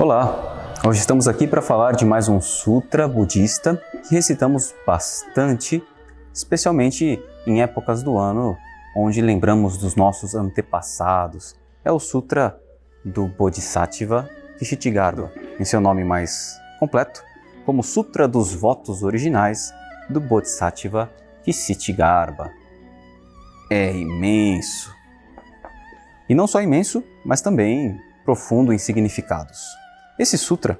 Olá! Hoje estamos aqui para falar de mais um sutra budista que recitamos bastante, especialmente em épocas do ano onde lembramos dos nossos antepassados. É o Sutra do Bodhisattva Kshitigarbha, em seu nome mais completo, como Sutra dos Votos Originais do Bodhisattva Kshitigarbha. É imenso! E não só imenso, mas também profundo em significados. Esse sutra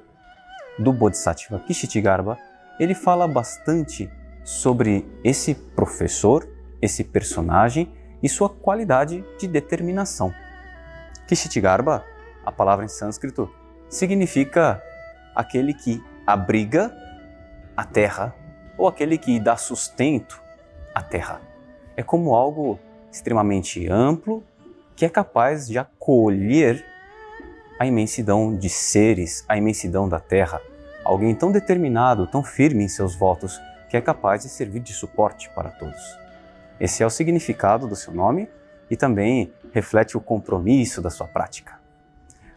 do Bodhisattva Kshitigarbha, ele fala bastante sobre esse professor, esse personagem e sua qualidade de determinação. Kshitigarbha, a palavra em sânscrito, significa aquele que abriga a terra ou aquele que dá sustento à terra. É como algo extremamente amplo que é capaz de acolher a imensidão de seres, a imensidão da Terra. Alguém tão determinado, tão firme em seus votos, que é capaz de servir de suporte para todos. Esse é o significado do seu nome e também reflete o compromisso da sua prática.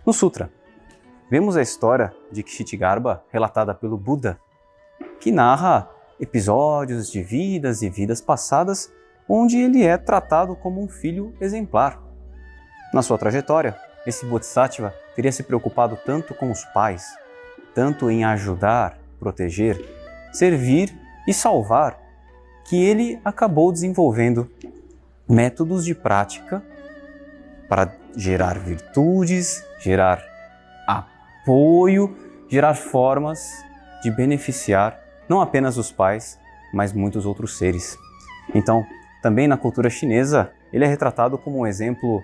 No Sutra, vemos a história de Kshitigarbha relatada pelo Buda, que narra episódios de vidas e vidas passadas onde ele é tratado como um filho exemplar. Na sua trajetória, esse Bodhisattva teria se preocupado tanto com os pais, tanto em ajudar, proteger, servir e salvar, que ele acabou desenvolvendo métodos de prática para gerar virtudes, gerar apoio, gerar formas de beneficiar não apenas os pais, mas muitos outros seres. Então, também na cultura chinesa, ele é retratado como um exemplo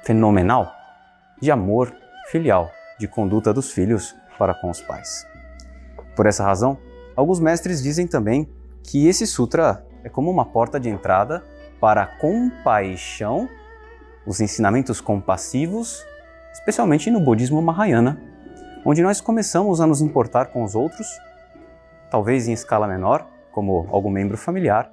fenomenal de amor filial, de conduta dos filhos para com os pais. Por essa razão, alguns mestres dizem também que esse sutra é como uma porta de entrada para a compaixão, os ensinamentos compassivos, especialmente no budismo Mahayana, onde nós começamos a nos importar com os outros, talvez em escala menor, como algum membro familiar,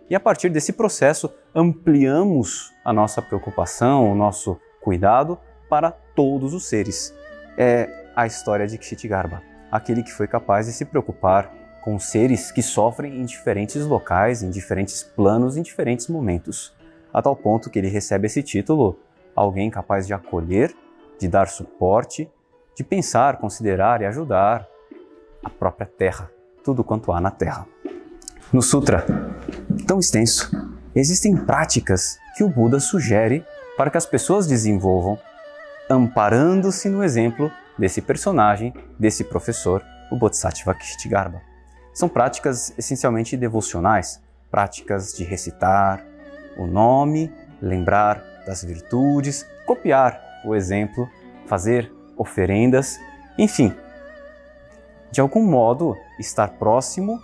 e a partir desse processo ampliamos a nossa preocupação, o nosso cuidado para todos os seres. É a história de Kshitigarbha, aquele que foi capaz de se preocupar com seres que sofrem em diferentes locais, em diferentes planos, em diferentes momentos, a tal ponto que ele recebe esse título, alguém capaz de acolher, de dar suporte, de pensar, considerar e ajudar a própria Terra, tudo quanto há na Terra. No Sutra, tão extenso, existem práticas que o Buda sugere para que as pessoas desenvolvam, amparando-se no exemplo desse personagem, desse professor, o Bodhisattva Kshitigarbha. São práticas essencialmente devocionais, práticas de recitar o nome, lembrar das virtudes, copiar o exemplo, fazer oferendas, enfim, de algum modo estar próximo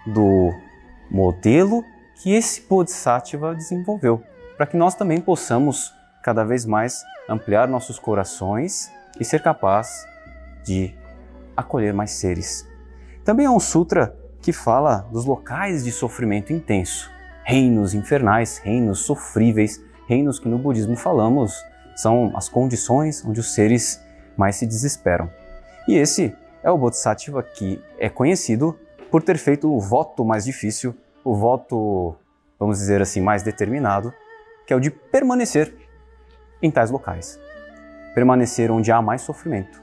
do modelo que esse Bodhisattva desenvolveu, para que nós também possamos cada vez mais ampliar nossos corações e ser capaz de acolher mais seres. Também é um sutra que fala dos locais de sofrimento intenso, reinos infernais, reinos sofríveis, reinos que no budismo falamos são as condições onde os seres mais se desesperam. E esse é o Bodhisattva que é conhecido por ter feito o voto mais difícil, o voto, vamos dizer assim, mais determinado, que é o de permanecer em tais locais. Permanecer onde há mais sofrimento.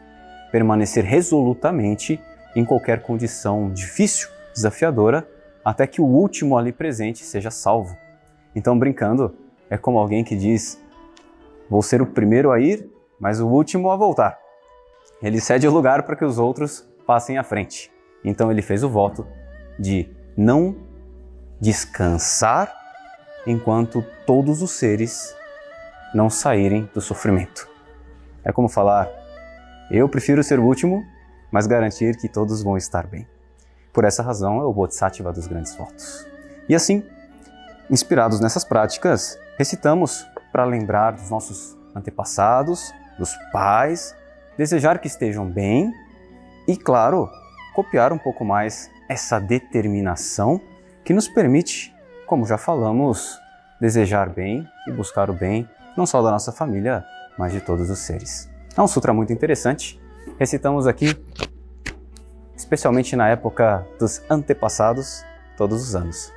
Permanecer resolutamente em qualquer condição difícil, desafiadora, até que o último ali presente seja salvo. Então, brincando, é como alguém que diz: vou ser o primeiro a ir, mas o último a voltar. Ele cede o lugar para que os outros passem à frente. Então ele fez o voto de não descansar enquanto todos os seres não saírem do sofrimento. É como falar: eu prefiro ser o último, mas garantir que todos vão estar bem. Por essa razão é o Bodhisattva dos grandes votos. E assim, inspirados nessas práticas, recitamos para lembrar dos nossos antepassados, dos pais, desejar que estejam bem e, claro, copiar um pouco mais essa determinação que nos permite, como já falamos, desejar bem e buscar o bem, não só da nossa família, mas de todos os seres. É um sutra muito interessante recitamos aqui, especialmente na época dos antepassados, todos os anos.